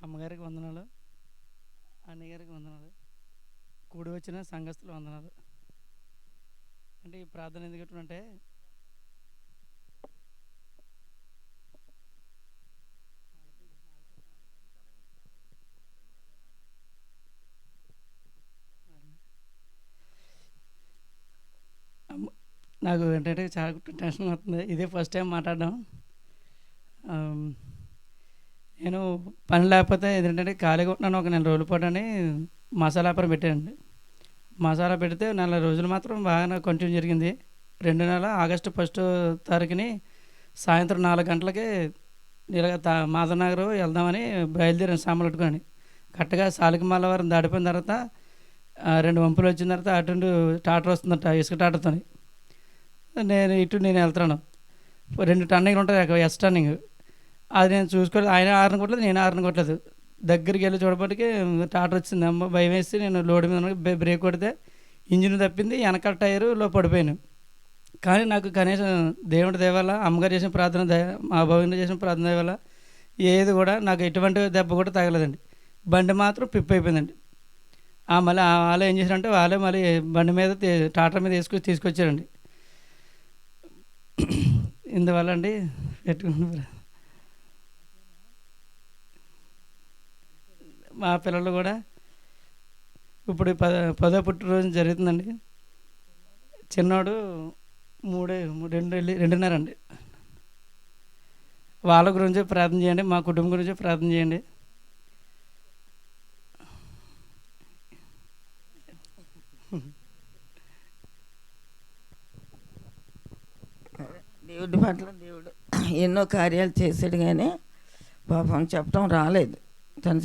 అమ్మగారికి వందనాలు, అన్నయ్య గారికి వందనాలు, కూడి వచ్చిన సంఘస్థులు వందనాలు. అంటే ఈ ప్రార్థన ఎందుకు అంటే నాకు ఏంటంటే చాలా టెన్షన్ అవుతుంది. ఇదే ఫస్ట్ టైం మాట్లాడడం. ఆమ్, నేను పని లేకపోతే ఏంటంటే ఖాళీగా ఉంటున్నాను. ఒక నెల రోజుల పాటు అని మసాలా వ్యాపారం పెట్టానండి. మసాలా పెడితే నెల రోజులు మాత్రం బాగా కంటిన్యూ జరిగింది. రెండు నెల ఆగస్టు ఫస్ట్ తారీఖుని సాయంత్రం 4 గంటలకి ఇలాగ మాధవనగర్ వెళ్దామని బయలుదేరాను సామాన్లు పెట్టుకొని. కరెక్ట్గా సాలికమల్లవారం దాటిపోయిన తర్వాత రెండు వంపులు వచ్చిన తర్వాత అటు టాటర్ వస్తుందట ఇసుక టాటర్తో. నేను వెళ్తున్నాను. రెండు టర్నింగ్లు ఉంటుంది అక్కడ, ఎస్ టర్నింగ్. అది నేను చూసుకోలేదు. ఆయన ఆరని కొట్టలేదు, నేను ఆరని కొట్టలేదు. దగ్గరికి వెళ్ళి చూడబట్టికి టాటర్ వచ్చింది. అమ్మ భయం వేసి నేను లోడ్ మీద బ్రేక్ కొడితే ఇంజిన్ తప్పింది, వెనకాల టైరులో పడిపోయాను. కానీ నాకు కనీసం దేవుడి దయ వల్ల, అమ్మగారు చేసిన ప్రార్థన దయ, మా భవన్ చేసిన ప్రార్థన దయ వల్ల ఏది కూడా నాకు ఎటువంటి దెబ్బ కూడా తగలేదండి. బండి మాత్రం పిప్ అయిపోయిందండి. మళ్ళీ వాళ్ళు ఏం చేశారంటే వాళ్ళే మళ్ళీ బండి మీద టాటర్ మీద తీసుకొచ్చారండి. ఇందువల్ల అండి పెట్టుకున్నారు. మా పిల్లలు కూడా ఇప్పుడు 10వ పుట్టినరోజు జరుగుతుందండి. చిన్నోడు రెండున్నర అండి. వాళ్ళ గురించి ప్రార్థన చేయండి, మా కుటుంబం గురించి ప్రార్థన చేయండి. దేవుడి పట్ల దేవుడు ఎన్నో కార్యాలు చేశాడు, కానీ పాపం చెప్పడం రాలేదు. తను